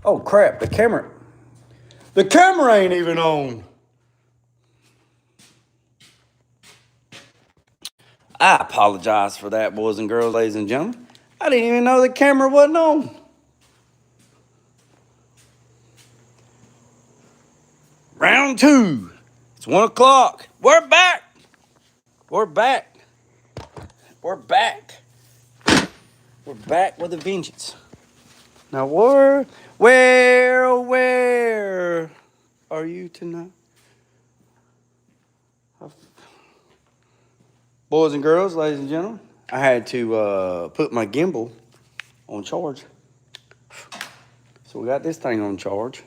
Oh crap, the camera ain't even on. I apologize for that, boys and girls, ladies and gentlemen. I didn't even know the camera wasn't on. Round 2. It's 1 o'clock. We're back. We're back. We're back. We're back with a vengeance. Now where are you tonight? Boys and girls, ladies and gentlemen, I had to put my gimbal on charge. So we got this thing on charge.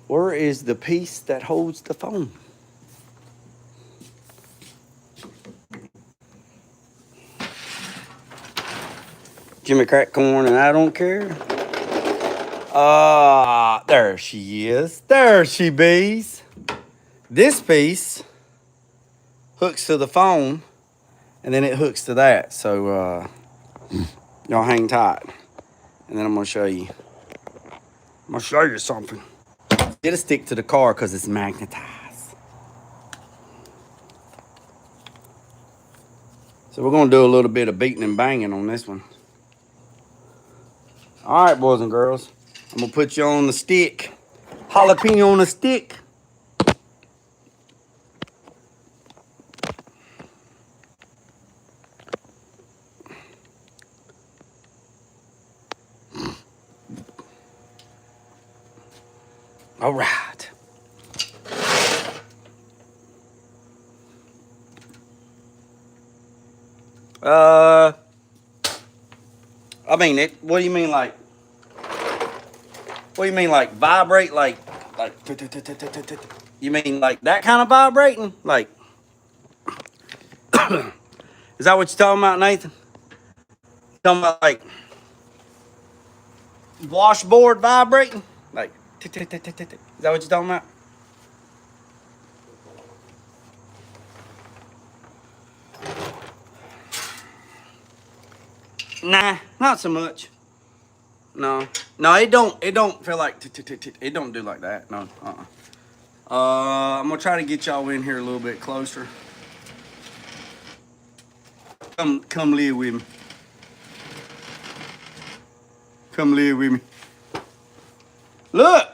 Where is the piece that holds the phone? Jimmy Crack Corn and I don't care. There she is. There she bees. This piece hooks to the phone, and then it hooks to that. So y'all hang tight, and then I'm gonna show you. I'm gonna show you something. It'll stick to the car because it's magnetized. So we're gonna do a little bit of beating and banging on this one. All right, boys and girls, I'm gonna put you on the stick. Jalapeno on the stick. All right. I mean, what do you mean, like? What do you mean, like vibrate, like? You mean like that kind of vibrating, like? Is that what you're talking about, Nathan? Talking about like washboard vibrating, like? Is that what you're talking about? Nah, not so much. No, it don't. It don't feel like it don't do like that. No, I'm gonna try to get y'all in here a little bit closer. Come live with me. Come live with me. Look.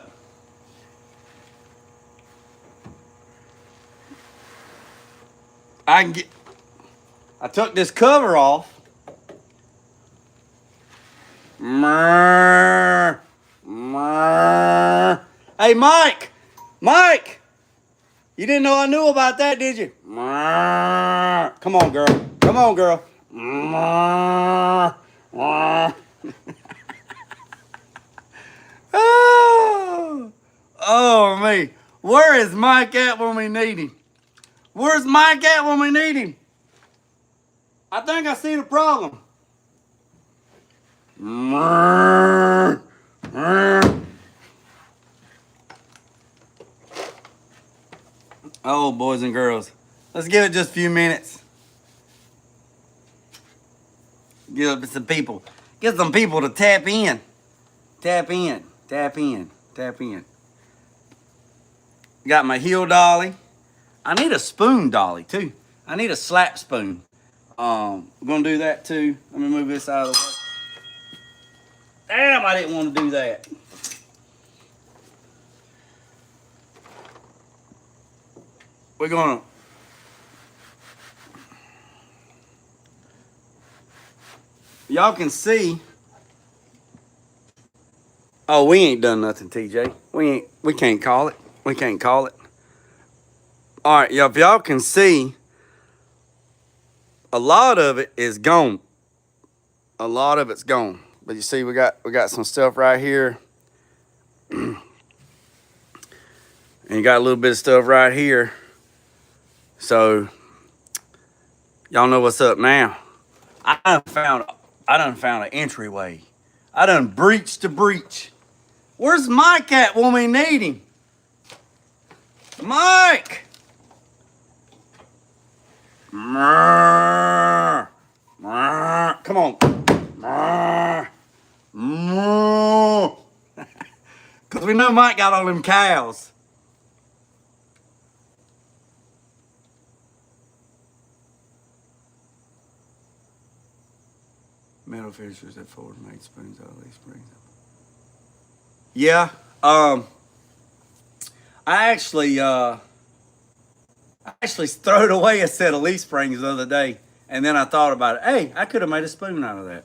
I took this cover off. Hey, Mike! Mike! You didn't know I knew about that, did you? Come on, girl. Come on, girl. Oh, me. Where is Mike at when we need him? Where's Mike at when we need him? I think I see the problem. Oh, boys and girls, let's give it just a few minutes. Give some people. Get some people to tap in. Tap in. Tap in. Tap in. Got my heel dolly. I need a spoon dolly too. I need a slap spoon. We're gonna do that too. Let me move this out of the way. Damn, I didn't want to do that. We're gonna. Y'all can see. Oh, we ain't done nothing, TJ. We can't call it. We can't call it. All right, y'all. If y'all can see, a lot of it is gone. A lot of it's gone. But you see, we got some stuff right here. And you got a little bit of stuff right here. So y'all know what's up now. I done found an entryway. I done breached the breach. Where's Mike at when we need him? Mike! Come on. Because we know Mike got all them cows. Metal fixtures that Ford made springs out of these springs. Yeah. I actually throwed away a set of leaf springs the other day, and then I thought about it. Hey, I could have made a spoon out of that.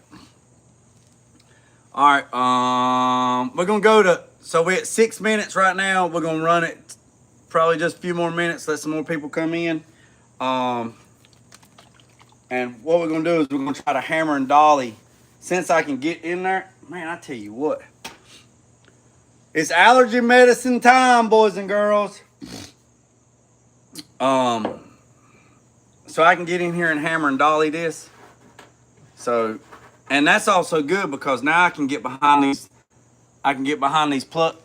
All right, we're gonna go to. So we're at 6 minutes right now. We're gonna run it probably just a few more minutes. Let some more people come in. And what we're gonna do is we're gonna try to hammer and dolly. Since I can get in there, man, I tell you what. It's allergy medicine time, boys and girls. So I can get in here and hammer and dolly this. So, and that's also good because now I can get behind these. I can get behind these plug.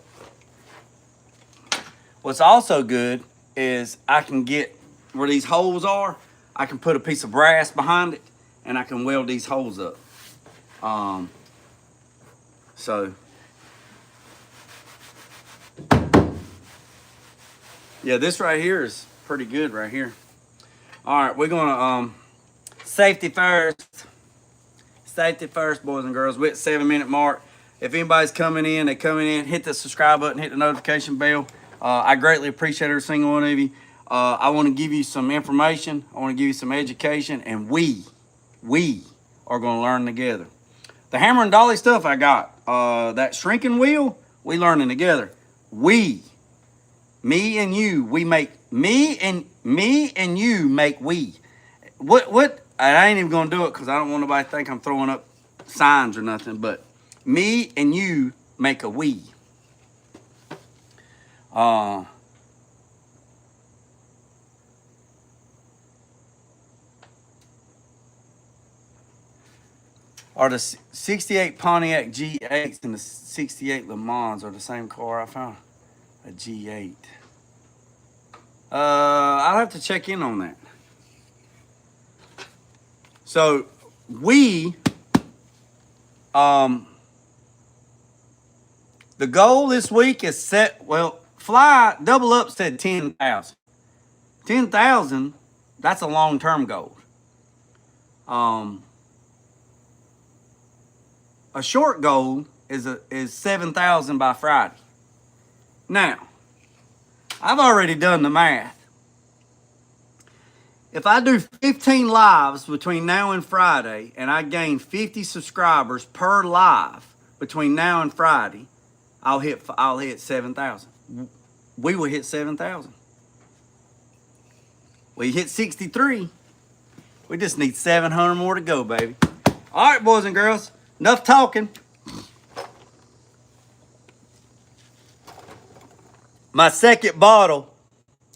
What's also good is I can get where these holes are. I can put a piece of brass behind it, and I can weld these holes up. So. Yeah, this right here is pretty good right here. All right, we're gonna safety first. Safety first, boys and girls. We're at 7 minute mark. If anybody's coming in, they coming in, hit the subscribe button, hit the notification bell. I greatly appreciate every single one of you. I want to give you some information. I want to give you some education, and we are gonna learn together. The hammer and dolly stuff I got, that shrinking wheel, we learning together. Me and you, we make me and you make we. What? I ain't even gonna do it because I don't want nobody to think I'm throwing up signs or nothing. But me and you make a we. Are the 68 Pontiac G8s and the 68 Lemans are the same car? I found a G8. I'll have to check in on that. So we, the goal this week is set. Well, Fly Double Up said 10,000. 10,000. That's a long-term goal. A short goal is 7,000 by Friday. Now, I've already done the math. If I do 15 lives between now and Friday, and I gain 50 subscribers per live between now and Friday, I'll hit 7,000. We will hit 7,000. We hit 63. We just need 700 more to go, baby. All right, boys and girls, enough talking. My second bottle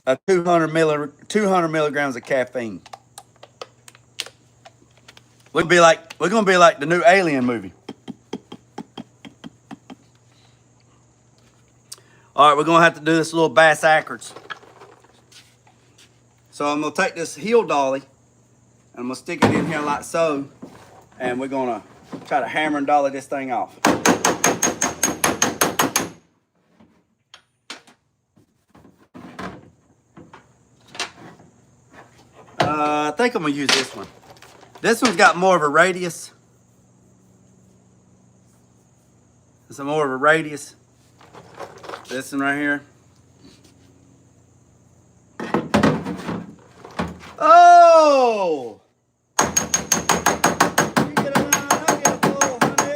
of 200 milligrams of caffeine. We're gonna be like the new Alien movie. All right, we're gonna have to do this little bass backwards. So I'm gonna take this heel dolly and I'm gonna stick it in here like so, and we're gonna try to hammer and dolly this thing off. I think I'm gonna use this one. This one's got more of a radius. It's more of a radius. This one right here. Oh! You get a line, I'll get a pole, honey.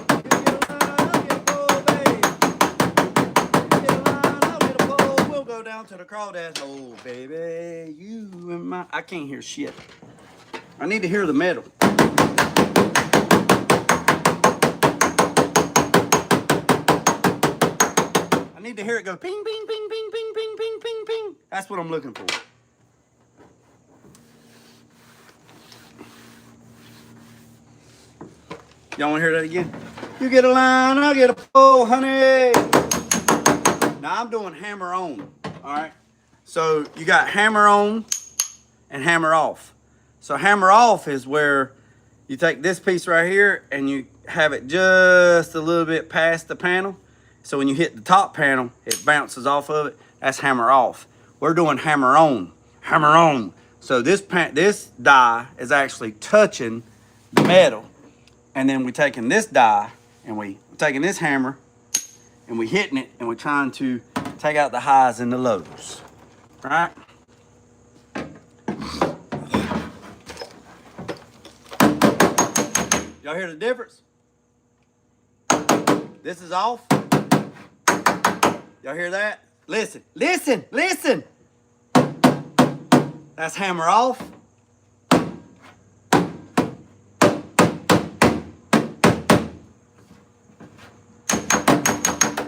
You get a line, I'll get a pole, babe. You get a line, I'll get a pole. We'll go down to the crawdad hole, baby. You and my... I can't hear shit. I need to hear the metal. I need to hear it go ping, ping, ping, ping, ping, ping, ping, ping, ping. That's what I'm looking for. Y'all want to hear that again? You get a line, I'll get a pole, honey. Now I'm doing hammer on, all right? So you got hammer on and hammer off. So hammer off is where you take this piece right here and have it just a little bit past the panel. So when you hit the top panel, it bounces off of it. That's hammer off. We're doing hammer on, hammer on. So this die is actually touching the metal. And then we're taking this die and we're taking this hammer and we're hitting it and we're trying to take out the highs and the lows, right? Y'all hear the difference? This is off. Y'all hear that? Listen, listen, listen. That's hammer off.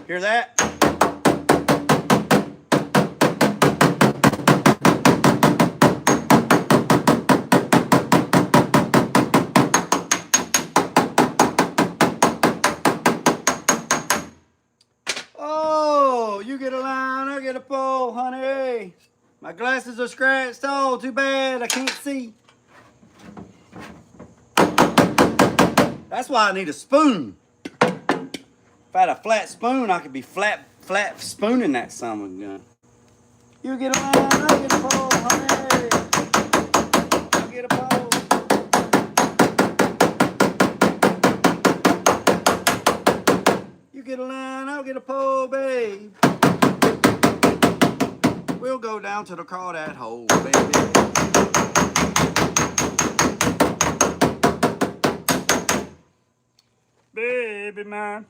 Hear that? Oh, you get a line, I get a pole, honey. My glasses are scratched. Oh, too bad, I can't see. That's why I need a spoon. If I had a flat spoon, I could be flat spooning that son of a gun. You get a line, I get a pole, honey. I get a pole. You get a line, I'll get a pole, babe. We'll go down to the crawdad hole, baby. Baby man.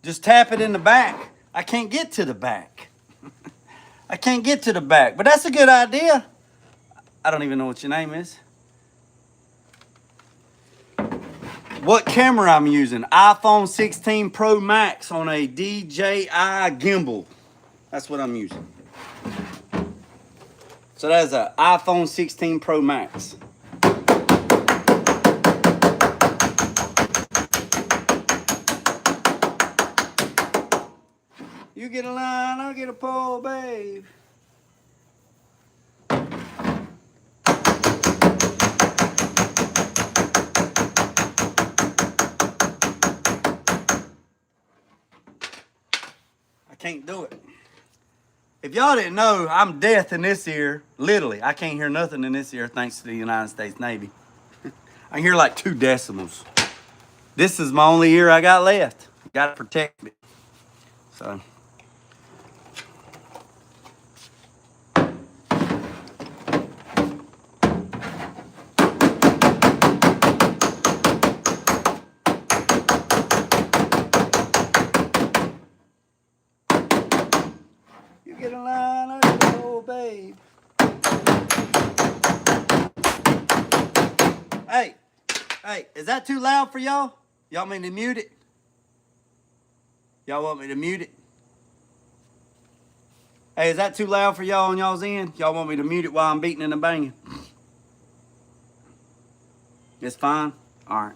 Just tap it in the back. I can't get to the back. I can't get to the back, but that's a good idea. I don't even know what your name is. What camera I'm using? iPhone 16 Pro Max on a DJI gimbal. That's what I'm using. So that's an iPhone 16 Pro Max. You get a line, I'll get a pole, babe. I can't do it. If y'all didn't know, I'm deaf in this ear. Literally, I can't hear nothing in this ear thanks to the United States Navy. I hear like 2 decimals. This is my only ear I got left. Got to protect it. So. You get a line, I get a pole, babe. Hey, is that too loud for y'all? Y'all want me to mute it? Y'all want me to mute it? Hey, is that too loud for y'all on y'all's end? Y'all want me to mute it while I'm beating and banging? It's fine? All right.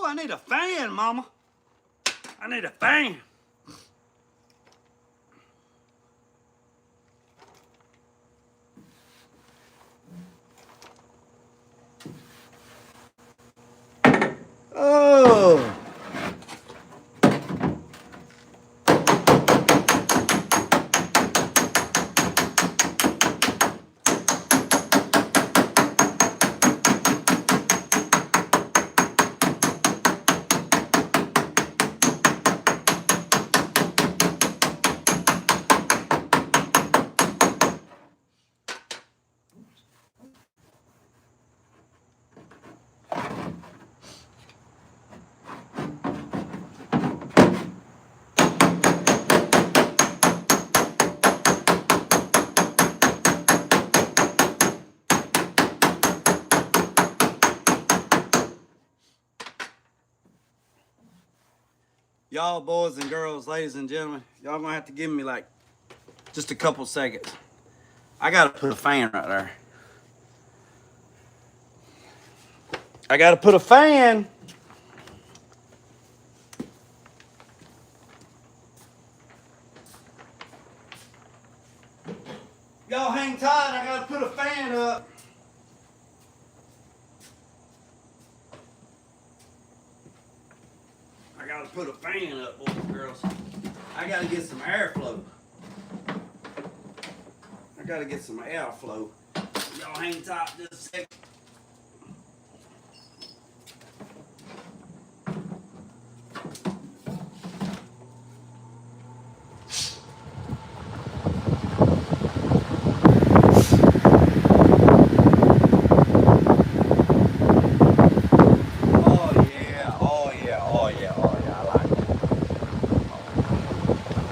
I need a fan, mama. I need a fan. Oh. Y'all boys and girls, ladies and gentlemen, y'all gonna have to give me like just a couple seconds. I gotta put a fan right there. I gotta put a fan. Y'all hang tight, I gotta put a fan up. I gotta put a fan up, boys and girls. I gotta get some airflow. I gotta get some airflow. Y'all hang tight just a second.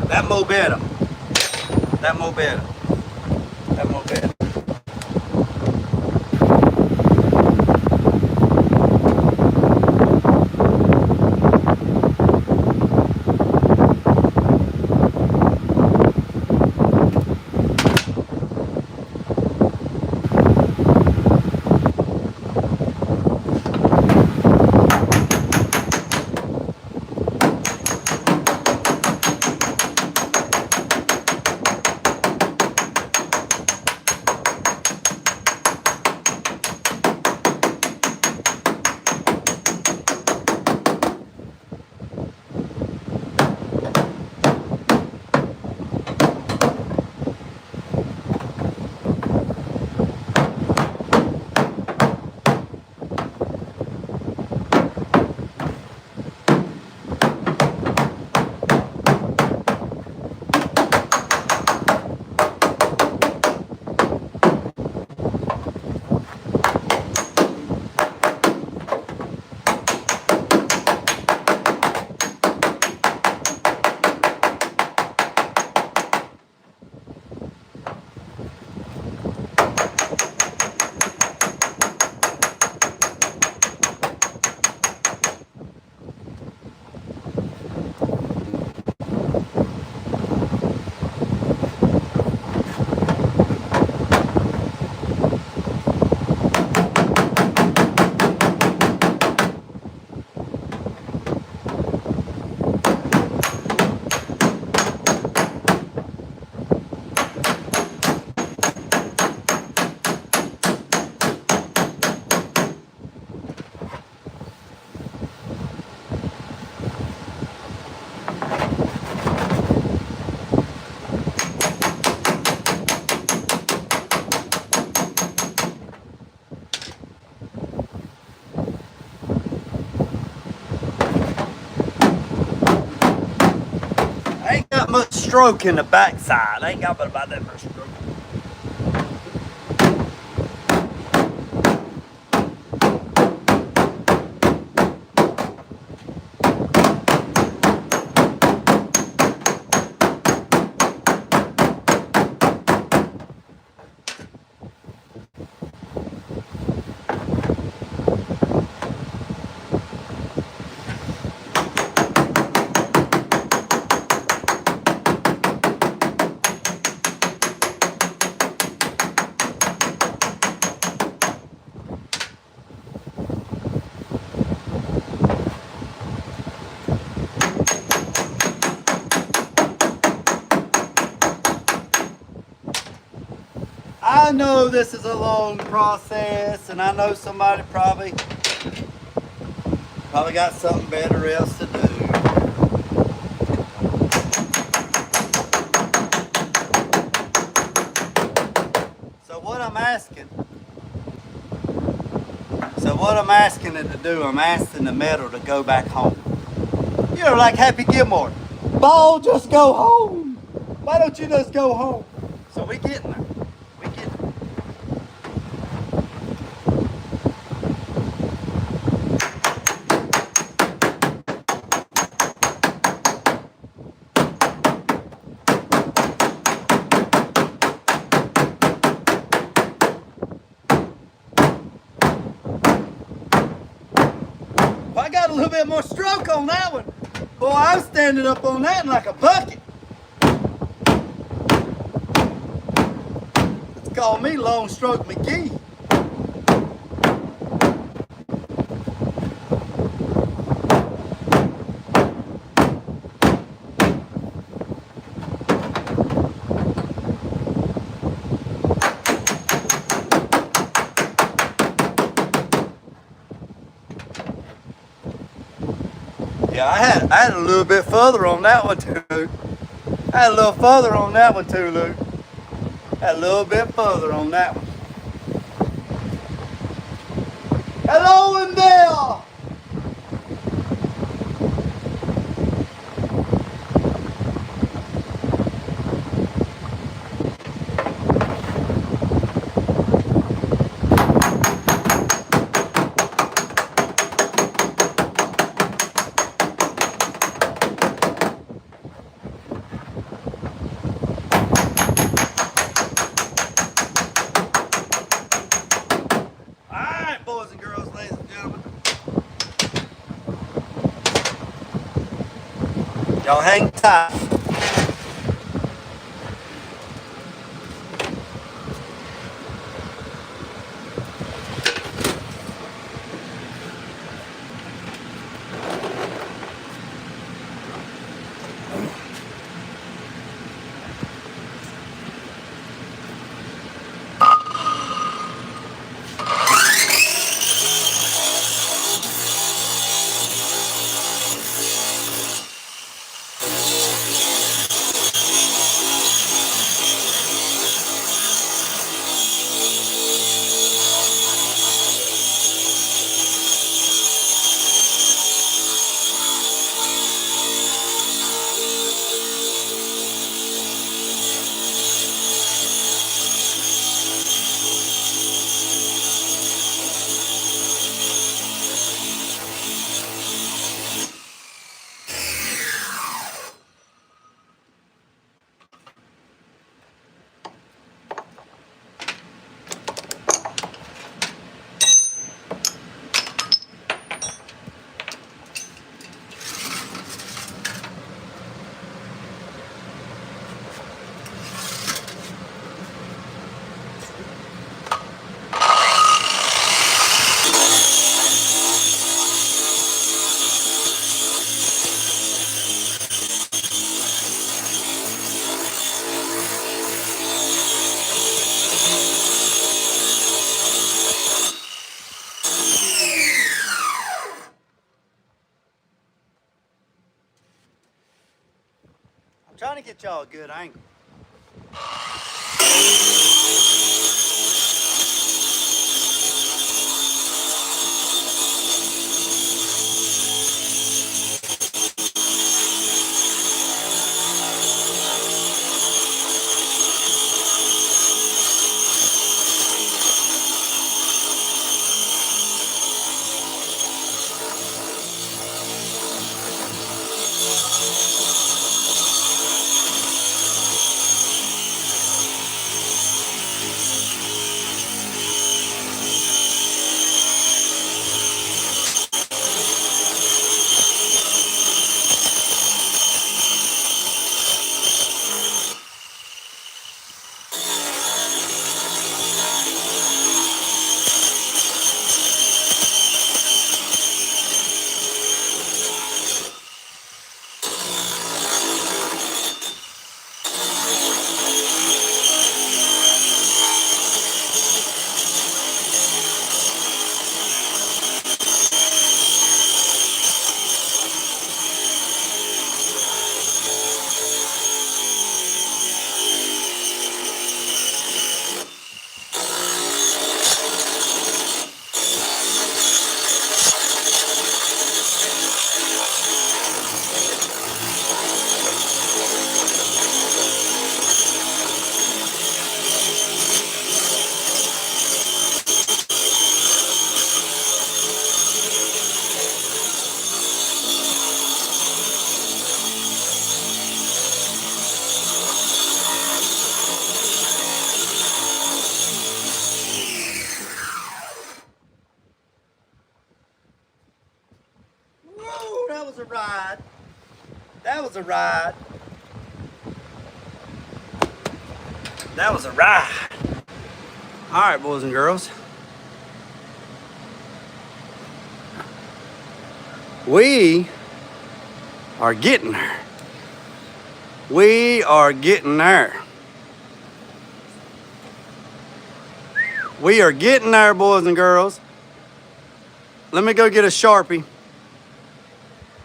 That more better. That more better. That more better. Much stroke in the backside. I ain't got but about that much stroke. I know this is a long process, and I know somebody probably got something better else to do. So what I'm asking it to do, I'm asking the metal to go back home. You know, like Happy Gilmore. Ball, just go home. Why don't you just go home? So we getting there. I got a little bit more stroke on that one. Boy, I'm standing up on that like a bucket. It's called me Long Stroke McGee. Yeah, I had a little bit further on that one too. I had a little further on that one too, Luke. Had a little bit further on that one. Hello in there! Alright, boys and girls, ladies and gentlemen. Y'all hang tight. I'm trying to get y'all a good angle. Whoa, that was a ride. That was a ride. That was a ride. All right, boys and girls. We are getting there. We are getting there. We are getting there, boys and girls. Let me go get a Sharpie.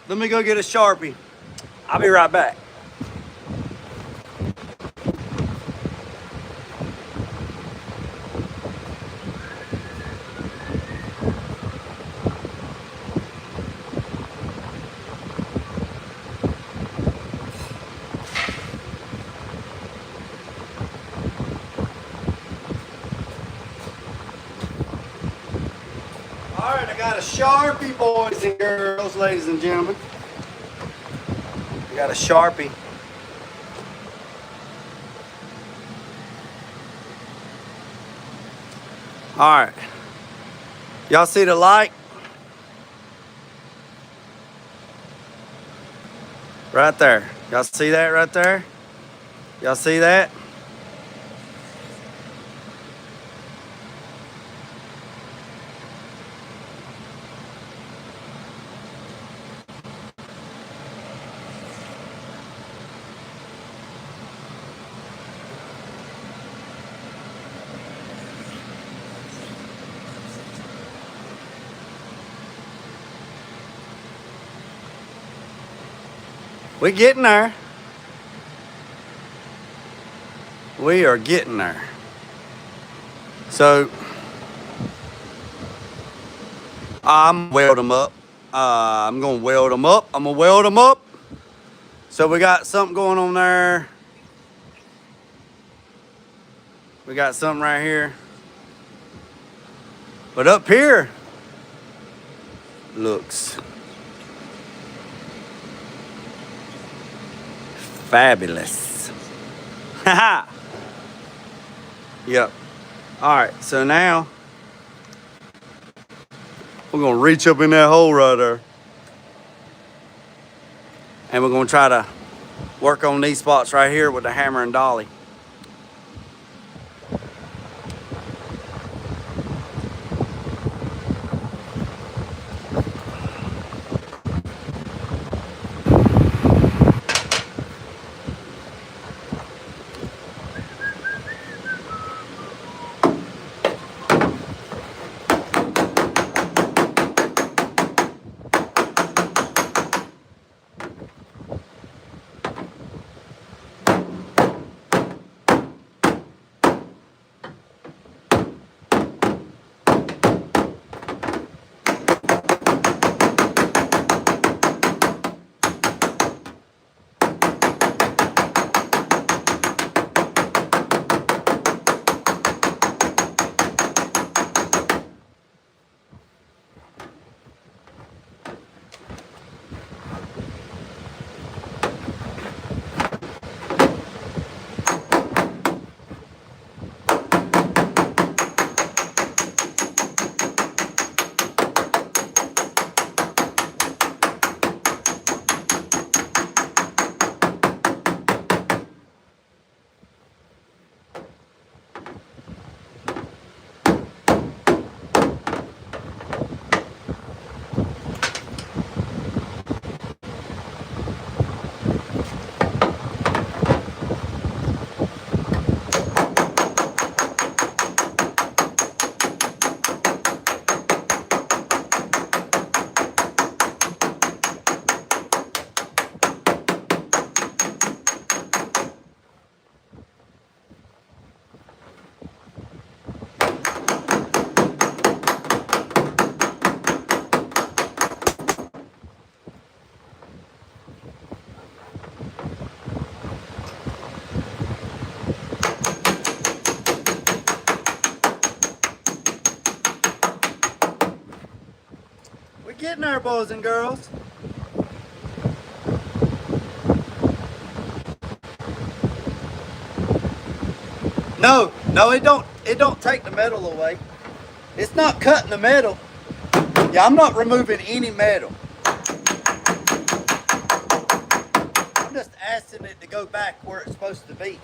Let me go get a Sharpie. I'll be right back. All right, I got a Sharpie, boys and girls, ladies and gentlemen. I got a Sharpie. All right. Y'all see the light? Right there. Y'all see that right there? Y'all see that? We getting there. We are getting there. So I'm weld them up. I'm gonna weld them up. I'm gonna weld them up. So we got something going on there. We got something right here. But up here looks fabulous. Haha. Yep. All right, so now we're gonna reach up in that hole right there. And we're gonna try to work on these spots right here with the hammer and dolly. Getting there, boys and girls. No, it don't take the metal away. It's not cutting the metal. Yeah, I'm not removing any metal. forcing it to go back where it's supposed to be.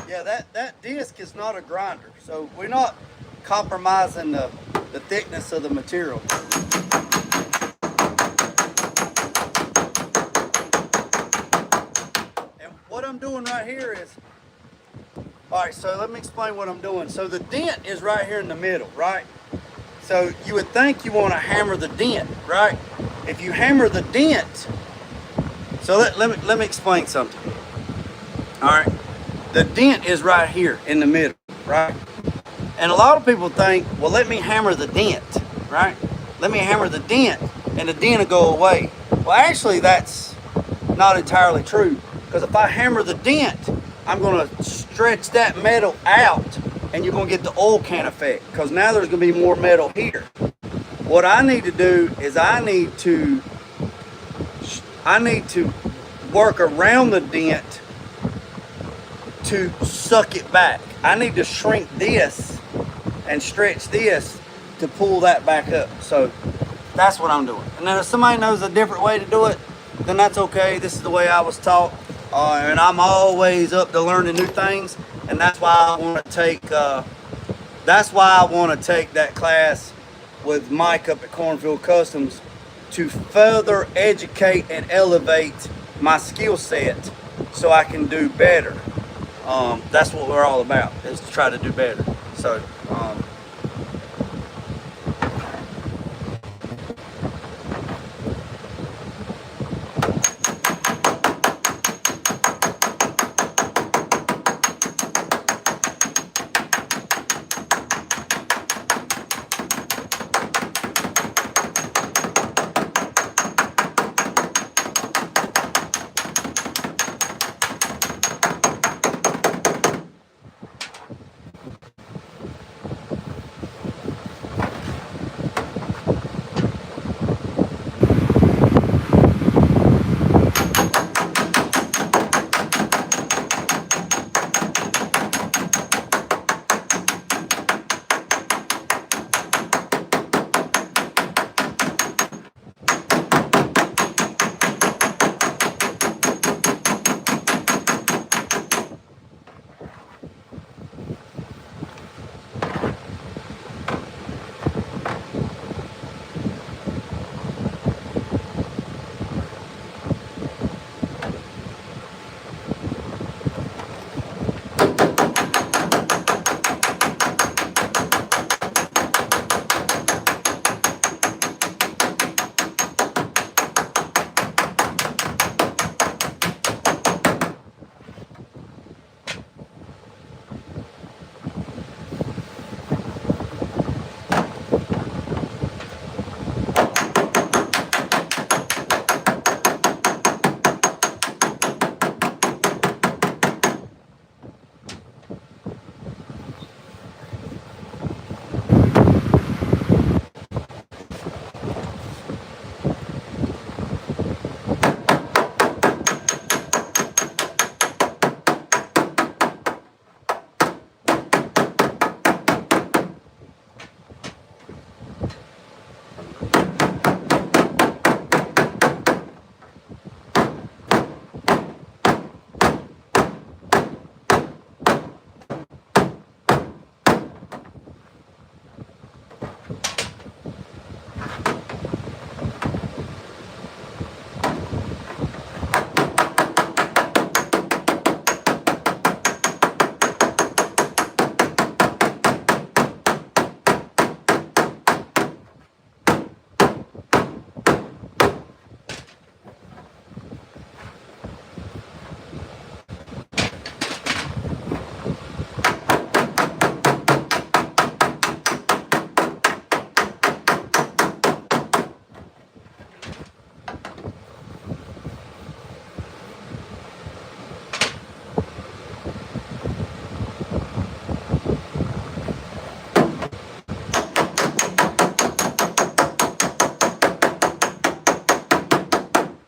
Yeah, that disc is not a grinder, so we're not compromising the thickness of the material. And what I'm doing right here is, all right, so let me explain what I'm doing. So the dent is right here in the middle, right? So you would think you want to hammer the dent, right? If you hammer the dent, so let me explain something. All right, the dent is right here in the middle, right? And a lot of people think, well, let me hammer the dent, right? Let me hammer the dent and the dent will go away. Well, actually, that's not entirely true, because if I hammer the dent, I'm going to stretch that metal out and you're going to get the oil can effect, because now there's going to be more metal here. What I need to do is I need to work around the dent to suck it back. I need to shrink this and stretch this to pull that back up. So that's what I'm doing. And then if somebody knows a different way to do it, then that's okay. This is the way I was taught, and I'm always up to learning new things. And that's why I want to take. That's why I want to take that class with Mike up at Cornfield Customs to further educate and elevate my skill set so I can do better. That's what we're all about, is to try to do better. So.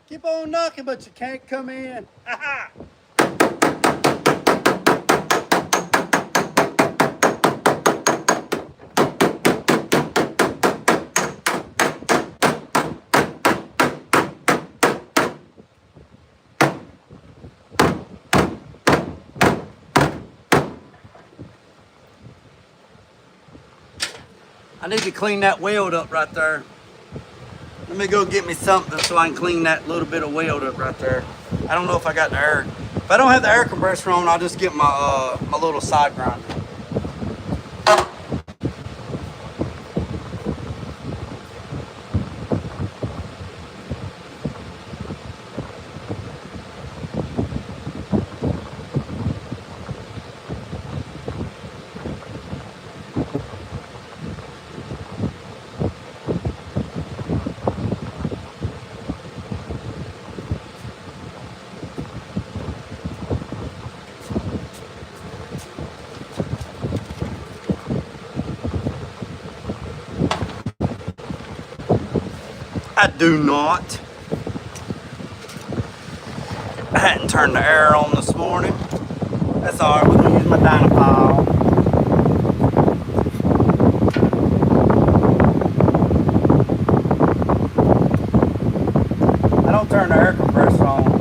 Keep on knocking, but you can't come in. Ha I need to clean that weld up right there. Let me go get me something so I can clean that little bit of weld up right there. I don't know if I got the air. If I don't have the air compressor on, I'll just get my my little side grinder. I do not. I hadn't turned the air on this morning. That's alright, we're gonna use my Dynapile. I don't turn the air compressor on.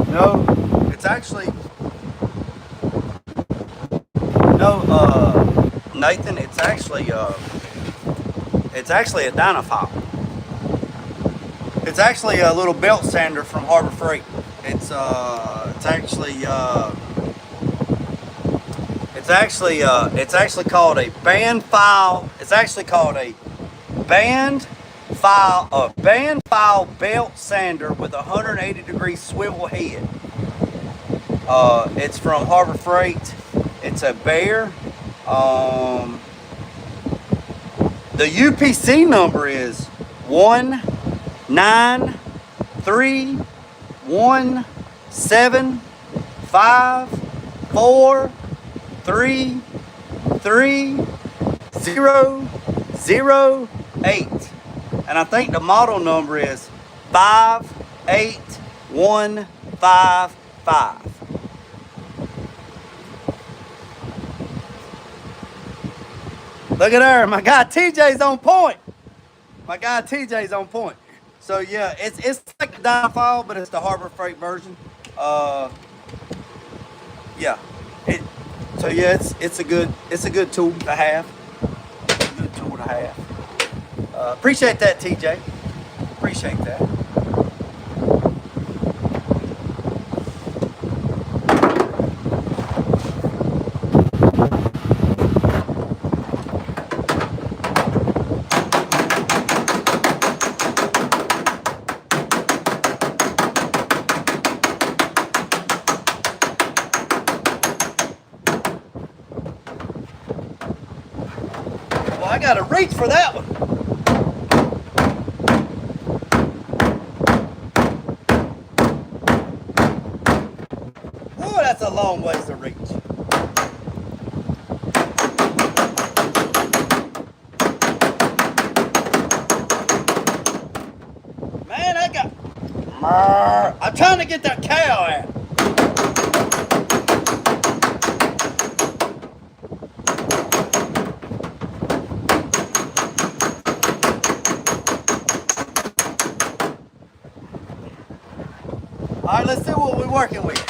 No, it's actually no, Nathan. It's actually a Dynafile. It's actually a little belt sander from Harbor Freight. It's actually called a band file. It's actually called a band file belt sander with a 180-degree swivel head. It's from Harbor Freight. It's a Bear. The UPC number is 19317533008. And I think the model number is 58155. Look at her, my guy TJ's on point. So yeah, it's like the Dynafile, but it's the Harbor Freight version. Yeah. So yeah, it's a good tool to have. Appreciate that, TJ. Appreciate that. Well, I gotta reach for that one. Oh, that's a long ways to reach. Man, I'm trying to get that cow out. All right, let's see what we're working with.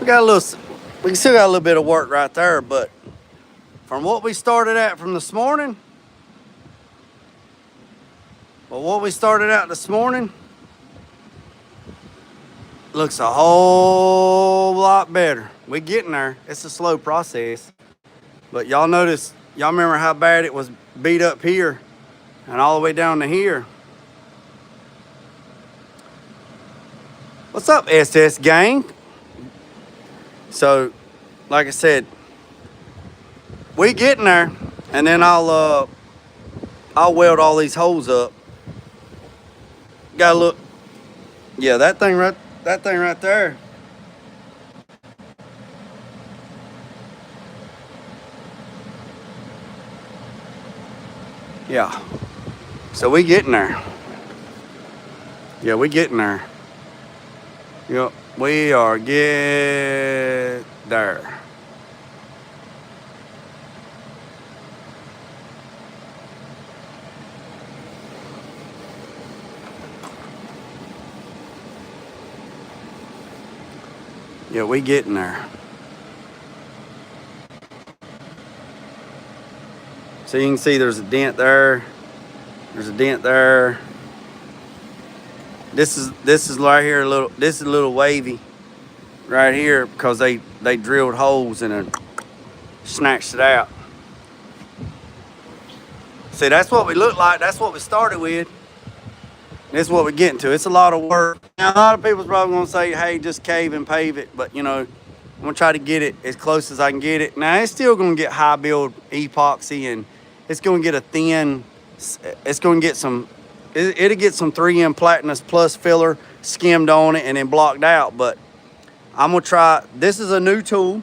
got a little, we still got a little bit of work right there, but from what we started at from this morning, looks a whole lot better. We getting there. It's a slow process, but y'all remember how bad it was beat up here and all the way down to here. What's up, SS gang? So, like I said, we getting there, and then I'll weld all these holes up. Gotta look. Yeah, that thing right there. Yeah. So we getting there. Yeah, we getting there. Yep, we are get there. Yeah, we getting there. So you can see there's a dent there. There's a dent there. This is right here a little. This is a little wavy, right here, because they drilled holes and then snatched it out. See, that's what we look like. That's what we started with. This is what we're getting to. It's a lot of work. Now, a lot of people's probably gonna say, "Hey, just cave and pave it," but you know, I'm gonna try to get it as close as I can get it. Now, it's still gonna get high build epoxy, and it's gonna get a thin. It's gonna get some. It'll get some 3M Platinum Plus filler skimmed on it and then blocked out. But I'm gonna try. This is a new tool.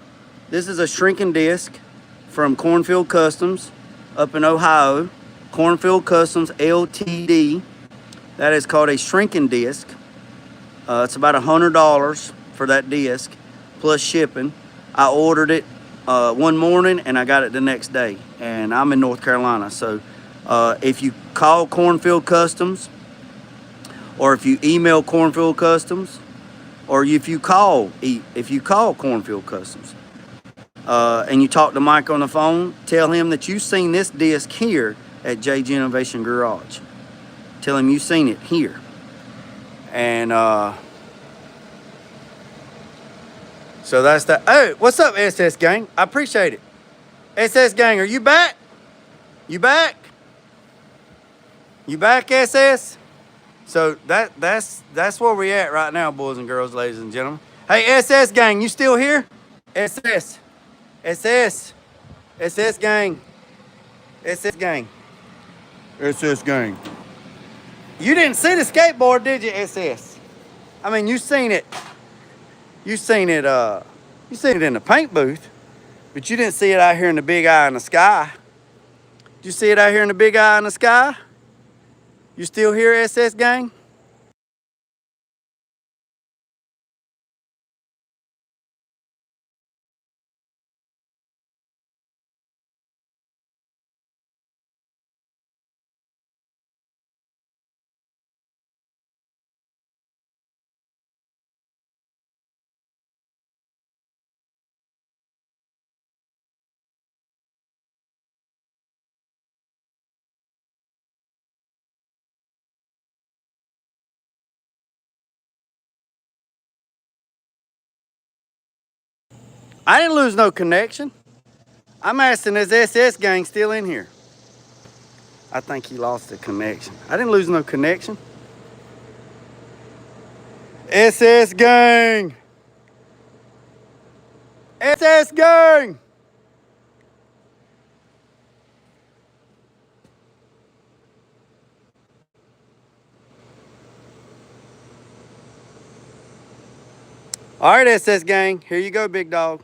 This is a shrinking disc from Cornfield Customs up in Ohio. Cornfield Customs LTD. That is called a shrinking disc. It's about $100 for that disc, plus shipping. I ordered it one morning and I got it the next day. And I'm in North Carolina, so if you call Cornfield Customs, or if you email Cornfield Customs, or if you call Cornfield Customs, and you talk to Mike on the phone, tell him that you've seen this disc here at JG Innovation Garage. Tell him you've seen it here. And so that's that. Hey, what's up, SS gang? I appreciate it. SS gang, are you back? You back? You back, SS? So that's where we at right now, boys and girls, ladies and gentlemen. Hey, SS gang, you still here? SS gang, SS gang. You didn't see the skateboard, did you, SS? I mean, you seen it. You seen it in the paint booth, but you didn't see it out here in the big eye in the sky. Did you see it out here in the big eye in the sky? You still here, SS gang? I didn't lose no connection. I'm asking, is SS gang still in here? I think he lost the connection. I didn't lose no connection. SS gang! SS gang! All right, SS gang, here you go, big dog.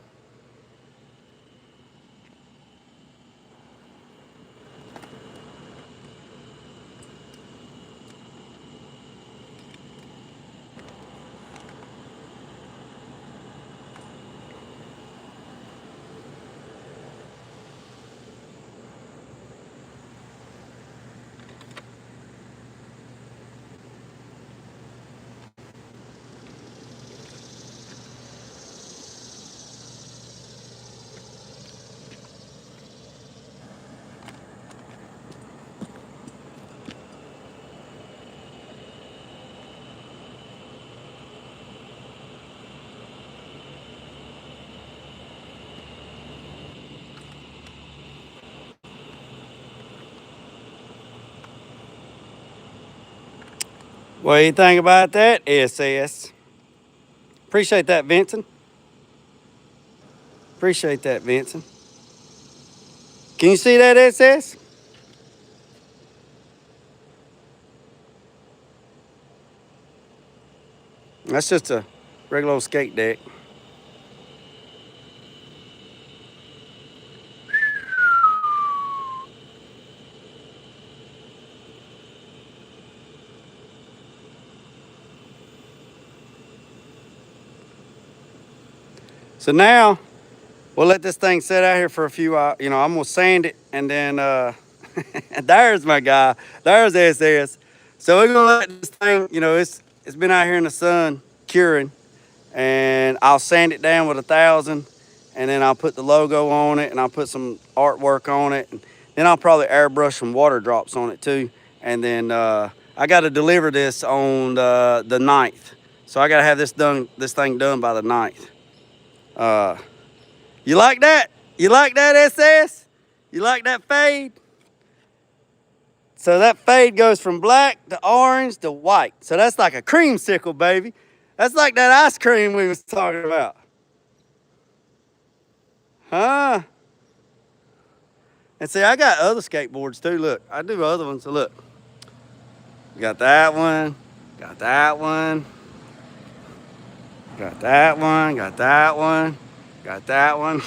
What do you think about that, SS? Appreciate that, Vincent. Appreciate that, Vincent. Can you see that, SS? That's just a regular old skate deck. So now we'll let this thing sit out here for a few hours. You know, I'm gonna sand it and then there's my guy. There's SS. So we're gonna let this thing, you know, it's been out here in the sun curing, and I'll sand it down with 1,000, and then I'll put the logo on it, and I'll put some artwork on it, and then I'll probably airbrush some water drops on it too. And then I got to deliver this on the 9th, so I got to have this thing done by the 9th. You like that? You like that, SS? You like that fade? So that fade goes from black to orange to white. So that's like a creamsicle, baby. That's like that ice cream we was talking about. Huh? And see, I got other skateboards too. Look, I do other ones. So look. Got that one. Got that one. Got that one. Got that one. Got that one.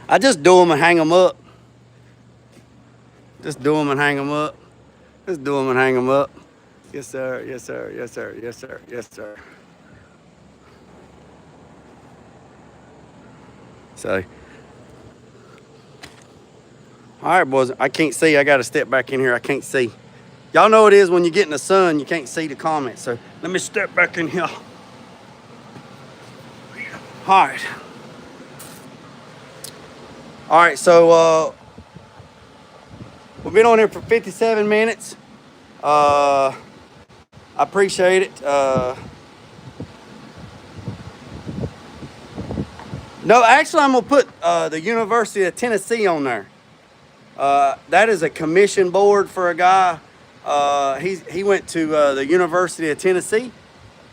I just do them and hang them up. Just do them and hang them up. Just do them and hang them up. Yes, sir. Yes, sir. Yes, sir. Yes, sir. Yes, sir. So, all right, boys. I can't see. I got to step back in here. I can't see. Y'all know it is when you get in the sun, you can't see the comments. So let me step back in here. All right. All right, so we've been on here for 57 minutes. I appreciate it. No, actually, I'm gonna put the University of Tennessee on there. That is a commission board for a guy. He went to the University of Tennessee.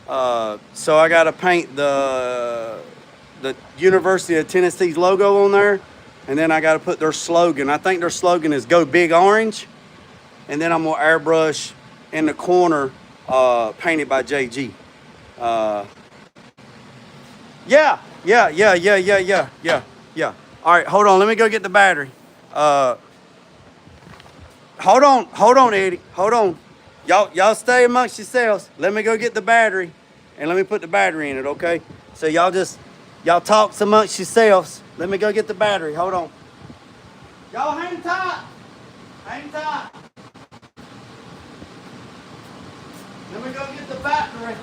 So I got to paint the University of Tennessee's logo on there, and then I got to put their slogan. I think their slogan is "Go Big Orange," and then I'm gonna airbrush in the corner, painted by JG. Yeah. All right, hold on. Let me go get the battery. Hold on, Eddie. Hold on. Y'all stay amongst yourselves. Let me go get the battery, and let me put the battery in it, okay? So y'all talk amongst yourselves. Let me go get the battery. Hold on. Y'all hang tight. Hang tight. Let me go get the battery.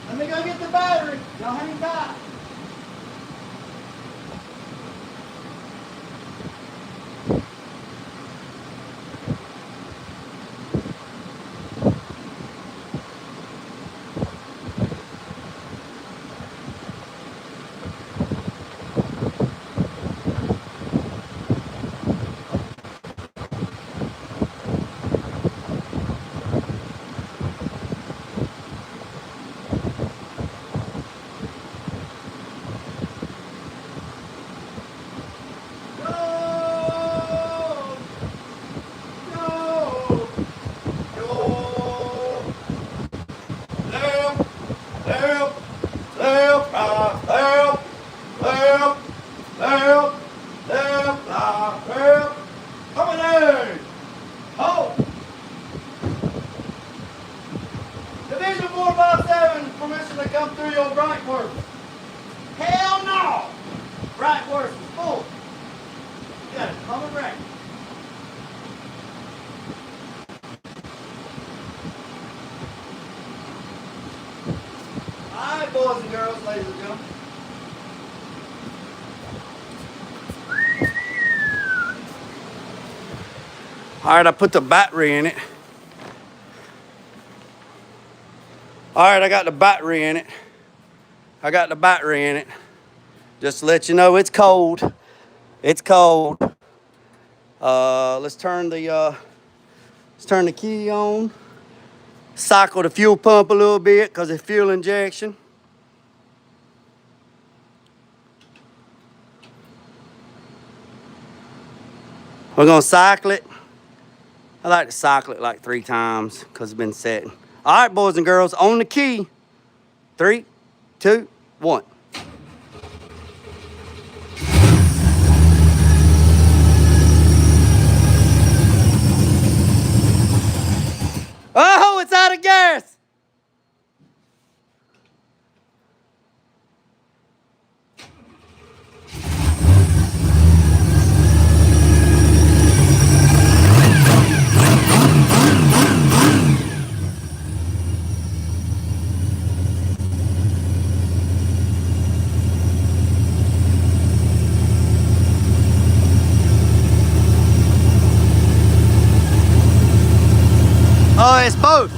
Let me go get the battery. Y'all hang tight. All right, I put the battery in it. All right, I got the battery in it. Just to let you know, it's cold. It's cold. Let's turn the key on. Cycle the fuel pump a little bit because it's fuel injection. We're gonna cycle it. I like to cycle it like 3 times because it's been setting. All right, boys and girls, on the key. 3, 2, 1. Oh, it's out of gas. Oh, it's both.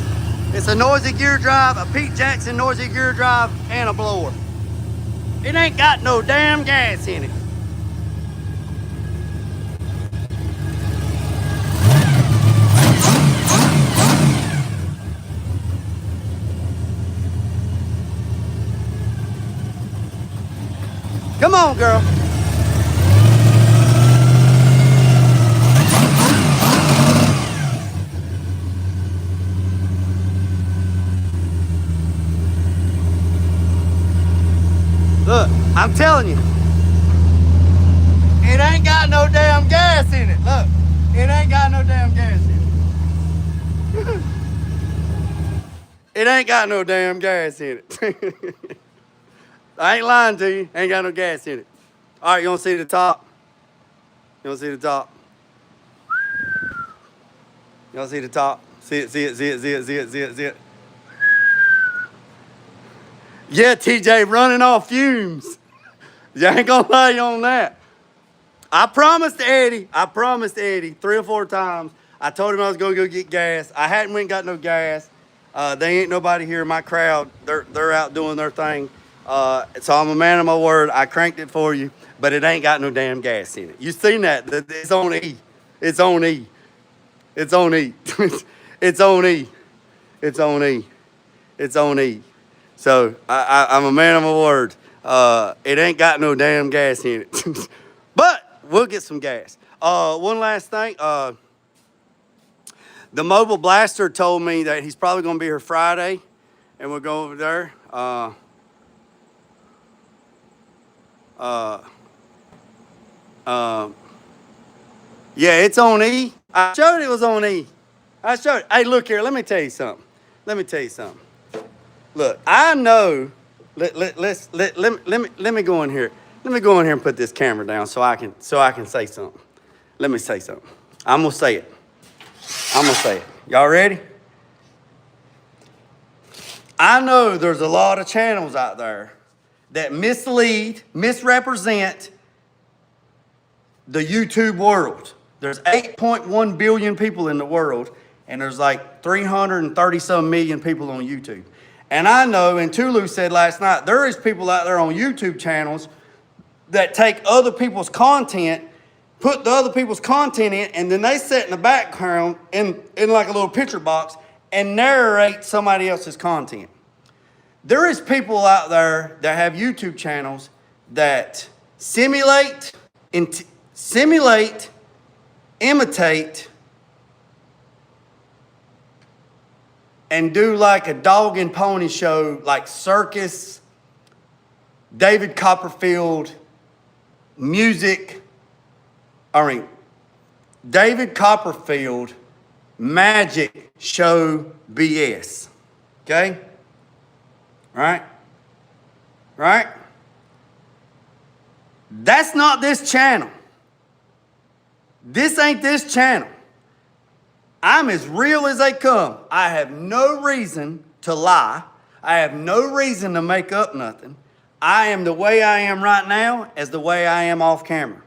It's a noisy gear drive, a Pete Jackson noisy gear drive, and a blower. It ain't got no damn gas in it. Come on, girl. Look, I'm telling you, it ain't got no damn gas in it. Look, it ain't got no damn gas in it. It ain't got no damn gas in it. I ain't lying to you, ain't got no gas in it. All right, you wanna see the top? You wanna see the top? You wanna see the top? See it. Yeah, TJ, running off fumes. You ain't gonna lie you on that. I promised Eddie 3 or 4 times. I told him I was gonna go get gas. I hadn't went and got no gas. They ain't nobody here in my crowd. They're out doing their thing. So I'm a man of my word. I cranked it for you, but it ain't got no damn gas in it. You seen that? It's on E. It's on E. It's on E. It's on E. It's on E. It's on E. So I'm a man of my word. It ain't got no damn gas in it. But we'll get some gas. One last thing. The mobile blaster told me that he's probably going to be here Friday, and we'll go over there. Yeah, it's on E. I showed it was on E. I showed it. Hey, look here. Let me tell you something. Look, I know. Let me go in here. Let me go in here and put this camera down so I can say something. Let me say something. I'm gonna say it. Y'all ready? I know there's a lot of channels out there that mislead, misrepresent the YouTube world. There's 8.1 billion people in the world, and there's like 330-some million people on YouTube. And I know, and Tulu said last night, there is people out there on YouTube channels that take other people's content, put the other people's content in, and then they sit in the background in like a little picture box and narrate somebody else's content. There is people out there that have YouTube channels that simulate, imitate, and do like a dog and pony show, like circus, David Copperfield, David Copperfield magic show BS. Okay? Right? That's not this channel. This ain't this channel. I'm as real as they come. I have no reason to lie. I have no reason to make up nothing. I am the way I am right now as the way I am off camera.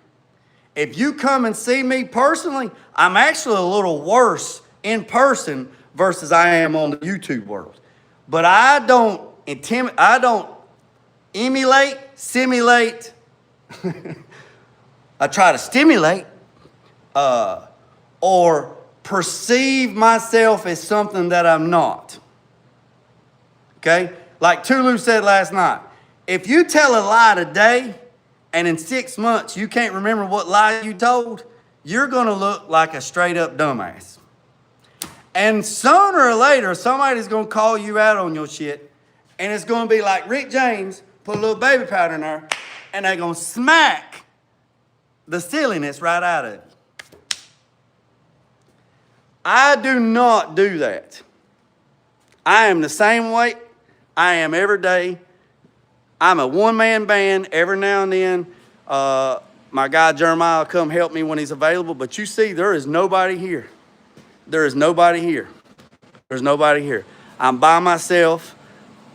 If you come and see me personally, I'm actually a little worse in person versus I am on the YouTube world. But I don't emulate, simulate. I try to stimulate or perceive myself as something that I'm not. Okay? Like Tulu said last night, if you tell a lie today and in 6 months you can't remember what lie you told, you're going to look like a straight up dumbass. And sooner or later, somebody's going to call you out on your shit, and it's going to be like Rick James, put a little baby powder in there, and they're going to smack the silliness right out of you. I do not do that. I am the same way I am every day. I'm a one-man band. Every now and then, my guy Jeremiah will come help me when he's available. But you see, there is nobody here. There is nobody here. There's nobody here. I'm by myself.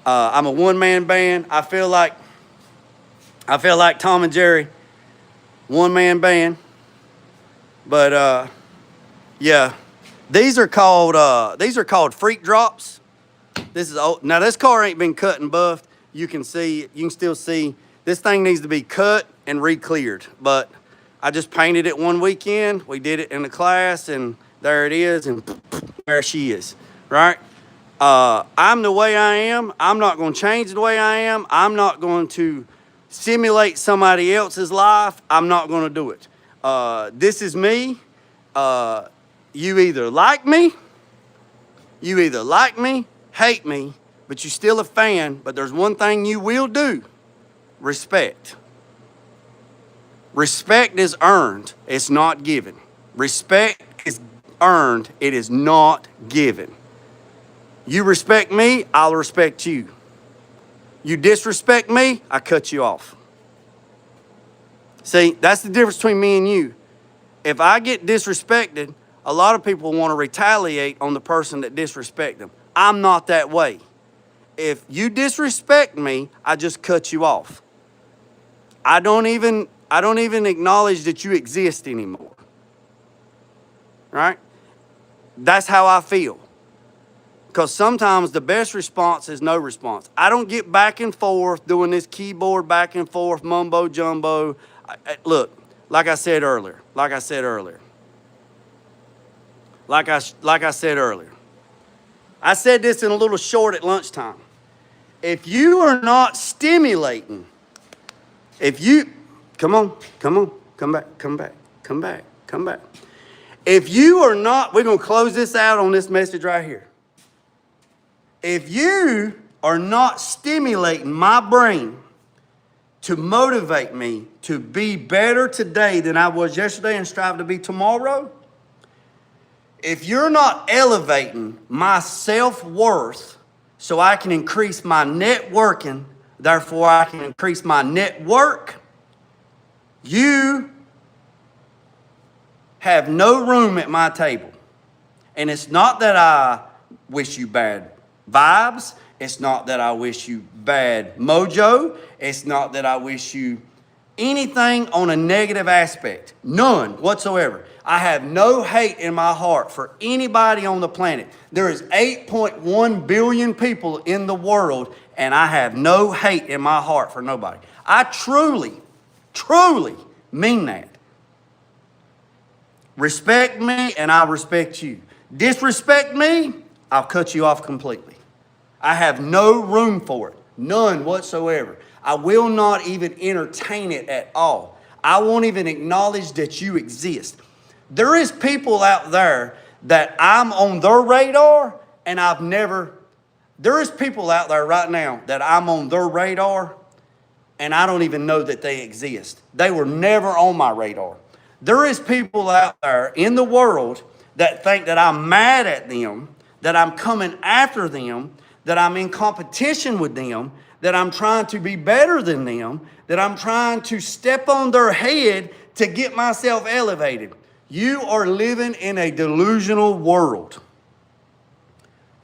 I'm a one-man band. I feel like Tom and Jerry, one-man band. But yeah, these are called freak drops. This is old. Now this car ain't been cut and buffed. You can still see this thing needs to be cut and re-cleared. But I just painted it one weekend. We did it in the class, and there it is, and there she is, right? I'm the way I am. I'm not going to change the way I am. I'm not going to simulate somebody else's life. I'm not going to do it. This is me. You either like me, hate me, but you're still a fan. But there's one thing you will do: respect. Respect is earned. It's not given. Respect is earned. It is not given. You respect me, I'll respect you. You disrespect me, I cut you off. See, that's the difference between me and you. If I get disrespected, a lot of people want to retaliate on the person that disrespect them. I'm not that way. If you disrespect me, I just cut you off. I don't even acknowledge that you exist anymore. Right? That's how I feel. Because sometimes the best response is no response. I don't get back and forth doing this keyboard back and forth, mumbo jumbo. Look, like I said earlier. I said this in a little short at lunchtime. If you are not stimulating, come back. If you are not, we're going to close this out on this message right here. If you are not stimulating my brain to motivate me to be better today than I was yesterday and strive to be tomorrow, if you're not elevating my self-worth so I can increase my networking, therefore I can increase my network, you have no room at my table. And it's not that I wish you bad vibes. It's not that I wish you bad mojo. It's not that I wish you anything on a negative aspect. None whatsoever. I have no hate in my heart for anybody on the planet. There is 8.1 billion people in the world, and I have no hate in my heart for nobody. I truly mean that. Respect me, and I'll respect you. Disrespect me, I'll cut you off completely. I have no room for it. None whatsoever. I will not even entertain it at all. I won't even acknowledge that you exist. There is people out there that I'm on their radar, and there is people out there right now that I'm on their radar, and I don't even know that they exist. They were never on my radar. There is people out there in the world that think that I'm mad at them, that I'm coming after them, that I'm in competition with them, that I'm trying to be better than them, that I'm trying to step on their head to get myself elevated. You are living in a delusional world.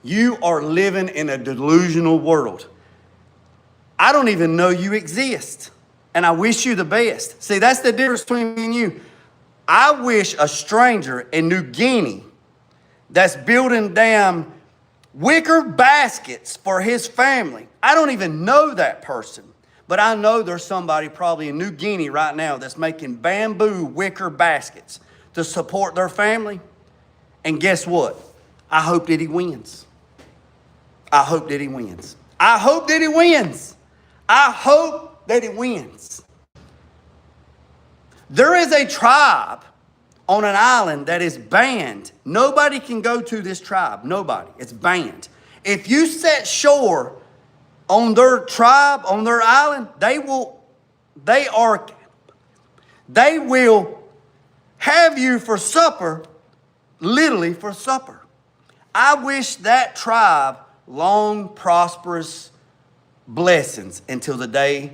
You are living in a delusional world. I don't even know you exist, and I wish you the best. See, that's the difference between me and you. I wish a stranger in New Guinea that's building damn wicker baskets for his family. I don't even know that person, but I know there's somebody probably in New Guinea right now that's making bamboo wicker baskets to support their family. And guess what? I hope that he wins. I hope that he wins. I hope that he wins. I hope that he wins. There is a tribe on an island that is banned. Nobody can go to this tribe. Nobody. It's banned. If you set shore on their tribe, on their island, they will have you for supper, literally for supper. I wish that tribe long, prosperous blessings until the day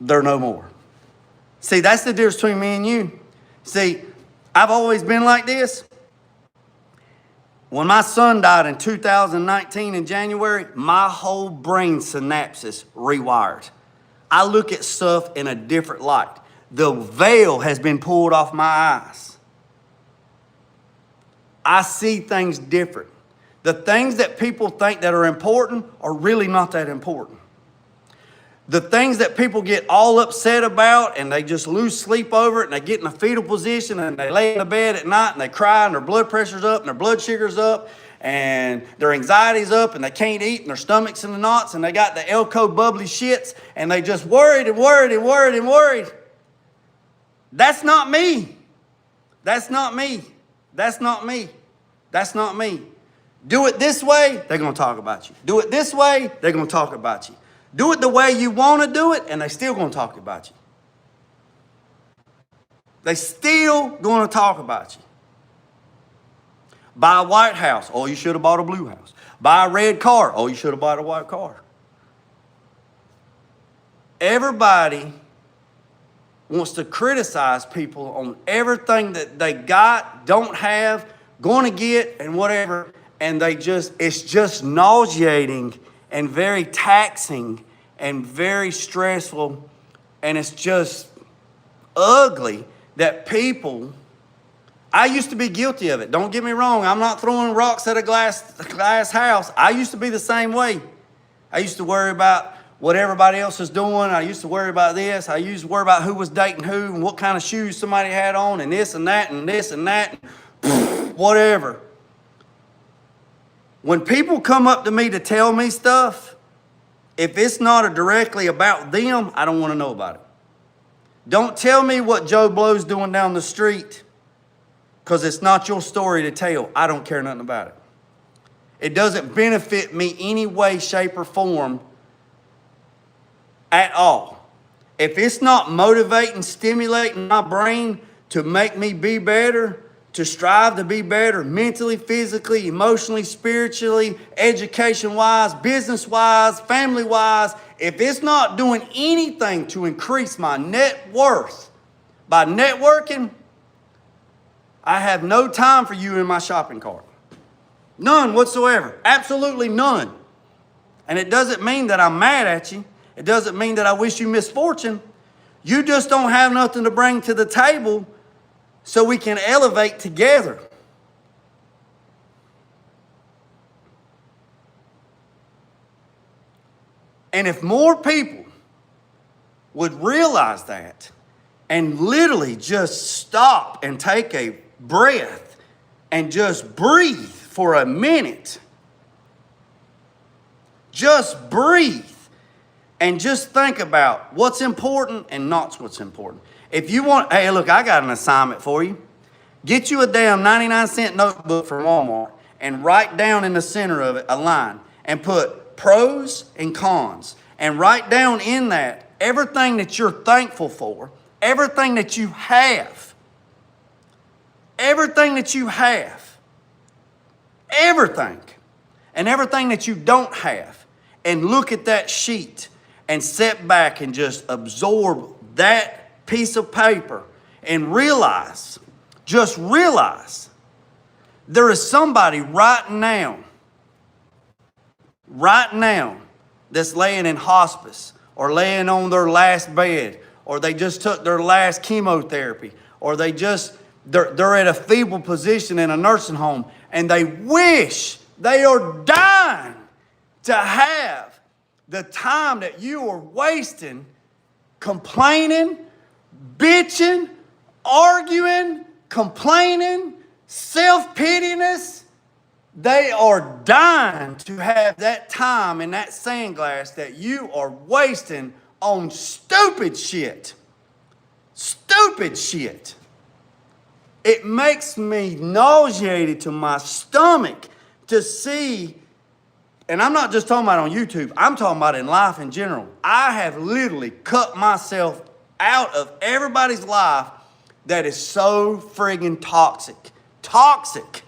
they're no more. See, that's the difference between me and you. See, I've always been like this. When my son died in 2019 in January, my whole brain synapses rewired. I look at stuff in a different light. The veil has been pulled off my eyes. I see things different. The things that people think that are important are really not that important. The things that people get all upset about and they just lose sleep over it and they get in a fetal position and they lay in the bed at night and they cry and their blood pressure's up and their blood sugar's up and their anxiety's up and they can't eat and their stomach's in the knots and they got the Elko bubbly shits and they just worried and worried and worried and worried. That's not me. That's not me. That's not me. That's not me. Do it this way, they're going to talk about you. Do it this way, they're going to talk about you. Do it the way you want to do it, and they're still going to talk about you. They're still going to talk about you. Buy a white house, oh, you should have bought a blue house. Buy a red car, oh, you should have bought a white car. Everybody wants to criticize people on everything that they got, don't have, going to get, and whatever, and it's just nauseating and very taxing and very stressful, and it's just ugly that people, I used to be guilty of it. Don't get me wrong, I'm not throwing rocks at a glass house. I used to be the same way. I used to worry about what everybody else is doing. I used to worry about this. I used to worry about who was dating who and what kind of shoes somebody had on and this and that and this and that, and whatever. When people come up to me to tell me stuff, if it's not directly about them, I don't want to know about it. Don't tell me what Joe Blow's doing down the street because it's not your story to tell. I don't care nothing about it. It doesn't benefit me any way, shape, or form at all. If it's not motivating, stimulating my brain to make me be better, to strive to be better mentally, physically, emotionally, spiritually, education-wise, business-wise, family-wise, if it's not doing anything to increase my net worth by networking, I have no time for you in my shopping cart. None whatsoever. Absolutely none. And it doesn't mean that I'm mad at you. It doesn't mean that I wish you misfortune. You just don't have nothing to bring to the table so we can elevate together. And if more people would realize that and literally just stop and take a breath and just breathe for a minute, just breathe and just think about what's important and not what's important. If you want, hey, look, I got an assignment for you. Get you a damn 99-cent notebook from Walmart and write down in the center of it a line and put pros and cons. And write down in that everything that you're thankful for, everything that you have. Everything that you have. Everything. And everything that you don't have. And look at that sheet and sit back and just absorb that piece of paper and realize, just realize, there is somebody right now, that's laying in hospice or laying on their last bed or they just took their last chemotherapy or they're at a feeble position in a nursing home, and they wish, they are dying to have the time that you are wasting complaining, bitching, arguing, complaining, self-pityness. They are dying to have that time in that sandglass that you are wasting on stupid shit. Stupid shit. It makes me nauseated to my stomach to see, and I'm not just talking about on YouTube, I'm talking about in life in general. I have literally cut myself out of everybody's life that is so friggin' toxic. Toxic.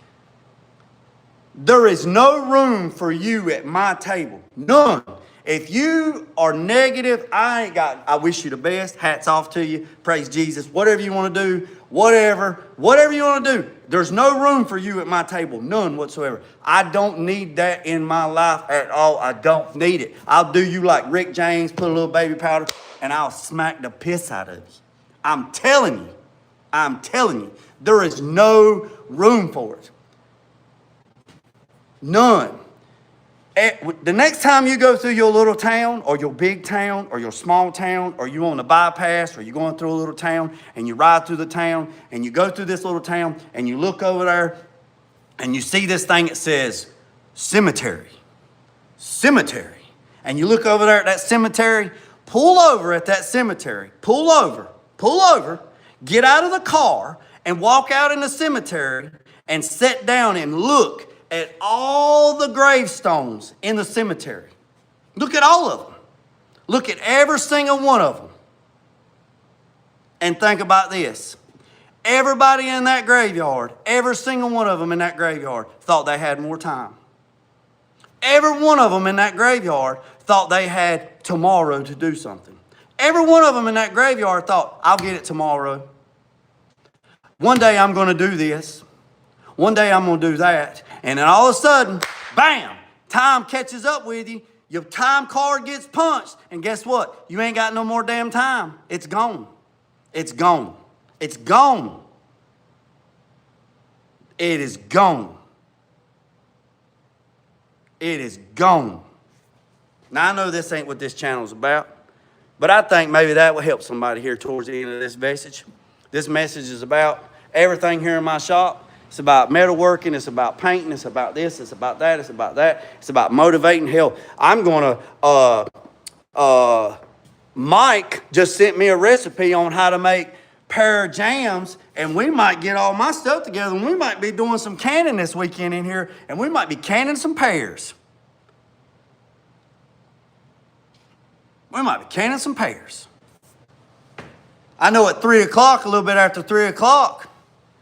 There is no room for you at my table. None. If you are negative, I wish you the best. Hats off to you. Praise Jesus. Whatever you want to do, whatever you want to do. There's no room for you at my table. None whatsoever. I don't need that in my life at all. I don't need it. I'll do you like Rick James, put a little baby powder, and I'll smack the piss out of you. I'm telling you. There is no room for it. None. The next time you go through your little town or your big town or your small town, or you on the bypass, or you're going through a little town and you ride through the town and you go through this little town and you look over there and you see this thing that says cemetery, and you look over there at that cemetery, pull over at that cemetery, pull over, get out of the car and walk out in the cemetery and sit down and look at all the gravestones in the cemetery. Look at all of them. Look at every single one of them. And think about this. Everybody in that graveyard, every single one of them in that graveyard thought they had more time. Every one of them in that graveyard thought they had tomorrow to do something. Every one of them in that graveyard thought, I'll get it tomorrow. One day I'm going to do this. One day I'm going to do that. And then all of a sudden, bam, time catches up with you. Your time card gets punched. And guess what? You ain't got no more damn time. It's gone. It's gone. It's gone. It is gone. It is gone. Now, I know this ain't what this channel's about, but I think maybe that will help somebody here towards the end of this message. This message is about everything here in my shop. It's about metalworking. It's about painting. It's about this. It's about that. It's about that. It's about motivating. Hell, I'm going to, Mike just sent me a recipe on how to make pear jams, and we might get all my stuff together, and we might be doing some canning this weekend in here, and we might be canning some pears. We might be canning some pears. I know at 3 o'clock, a little bit after 3 o'clock,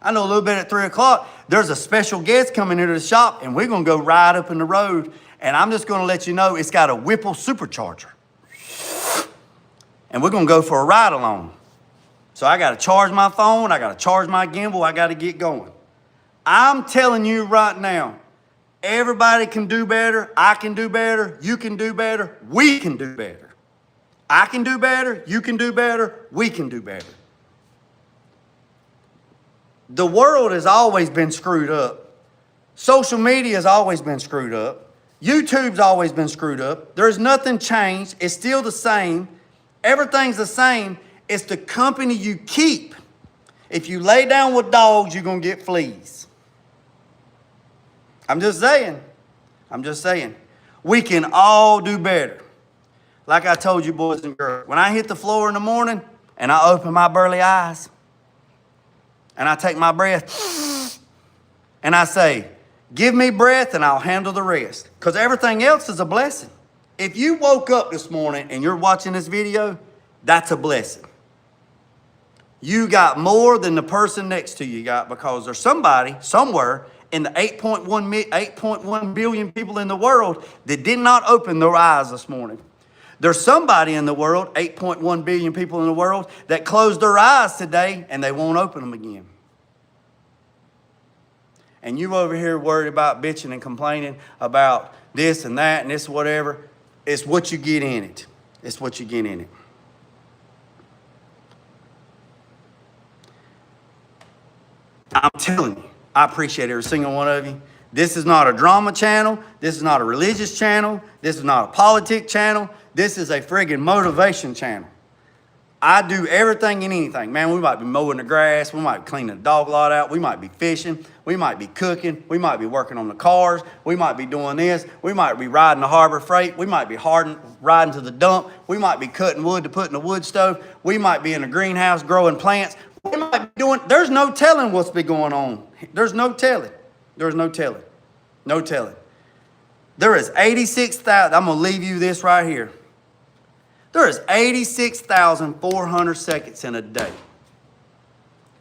I know a little bit at 3 o'clock, there's a special guest coming into the shop, and we're going to go ride up in the road, and I'm just going to let you know it's got a Whipple supercharger. And we're going to go for a ride along. So I got to charge my phone, I got to charge my gimbal, I got to get going. I'm telling you right now, everybody can do better, I can do better, you can do better, we can do better. I can do better, you can do better, we can do better. The world has always been screwed up. Social media has always been screwed up. YouTube's always been screwed up. There's nothing changed. It's still the same. Everything's the same. It's the company you keep. If you lay down with dogs, you're going to get fleas. I'm just saying. We can all do better. Like I told you, boys and girls, when I hit the floor in the morning and I open my burly eyes and I take my breath and I say, give me breath and I'll handle the rest. Because everything else is a blessing. If you woke up this morning and you're watching this video, that's a blessing. You got more than the person next to you got, because there's somebody somewhere in the 8.1 billion people in the world that did not open their eyes this morning. There's somebody in the world, 8.1 billion people in the world, that closed their eyes today and they won't open them again. And you over here worried about bitching and complaining about this and that and this whatever. It's what you get in it. It's what you get in it. I'm telling you, I appreciate every single one of you. This is not a drama channel. This is not a religious channel. This is not a politic channel. This is a friggin' motivation channel. I do everything and anything. Man, we might be mowing the grass. We might be cleaning the dog lot out. We might be fishing. We might be cooking. We might be working on the cars. We might be doing this. We might be riding the Harbor Freight. We might be riding to the dump. We might be cutting wood to put in the wood stove. We might be in the greenhouse growing plants. We might be doing, there's no telling what's been going on. There's no telling. There's no telling. No telling. There is 86,000. I'm going to leave you this right here. There is 86,400 seconds in a day.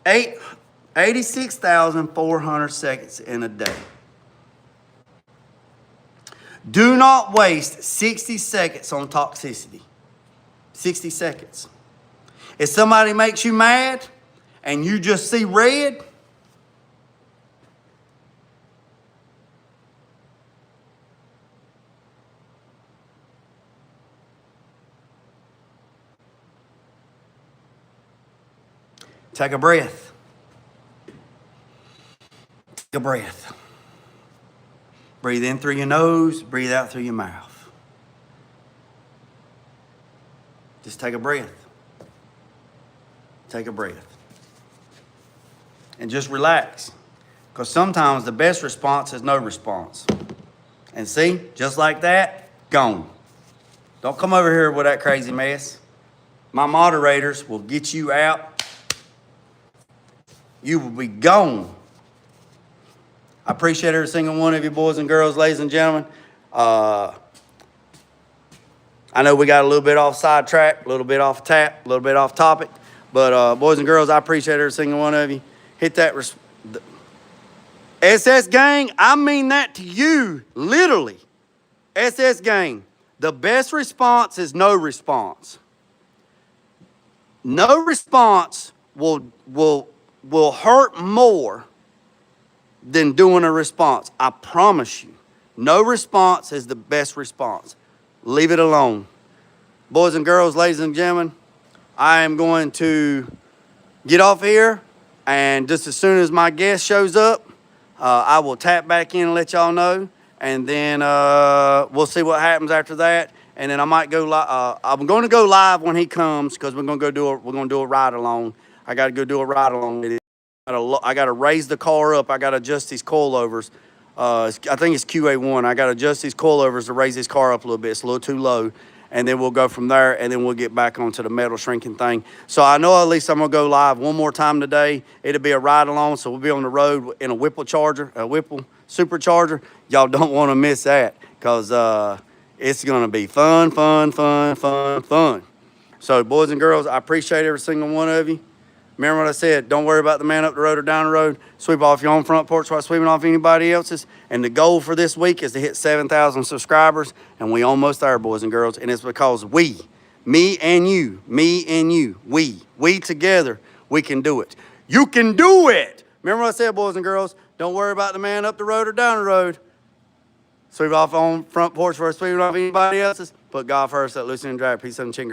86,400 seconds in a day. Do not waste 60 seconds on toxicity. 60 seconds. If somebody makes you mad and you just see red, take a breath. Take a breath. Breathe in through your nose, breathe out through your mouth. Just take a breath. Take a breath. And just relax. Because sometimes the best response is no response. And see, just like that, gone. Don't come over here with that crazy mess. My moderators will get you out. You will be gone. I appreciate every single one of you, boys and girls, ladies and gentlemen. I know we got a little bit off sidetrack, a little bit off tap, a little bit off topic. But boys and girls, I appreciate every single one of you. Hit that. SS Gang, I mean that to you, literally. SS Gang, the best response is no response. No response will hurt more than doing a response. I promise you. No response is the best response. Leave it alone. Boys and girls, ladies and gentlemen, I am going to get off here, and just as soon as my guest shows up, I will tap back in and let y'all know, and then we'll see what happens after that. And then I might go live. I'm going to go live when he comes, because we're going to do a ride along. I got to go do a ride along with it. I got to raise the car up. I got to adjust these coilovers. I think it's QA1. I got to adjust these coilovers to raise this car up a little bit. It's a little too low. And then we'll go from there, and then we'll get back onto the metal shrinking thing. So I know at least I'm going to go live one more time today. It'll be a ride along, so we'll be on the road in a Whipple supercharger. Y'all don't want to miss that, because it's going to be fun. So boys and girls, I appreciate every single one of you. Remember what I said, don't worry about the man up the road or down the road. Sweep off your own front porch while sweeping off anybody else's. And the goal for this week is to hit 7,000 subscribers. And we almost there, boys and girls. And it's because we, me and you, we together, we can do it. You can do it. Remember what I said, boys and girls, don't worry about the man up the road or down the road. Sweep off on front porch while sweeping off anybody else's. Put God first, let loose and drag. Peace and ching.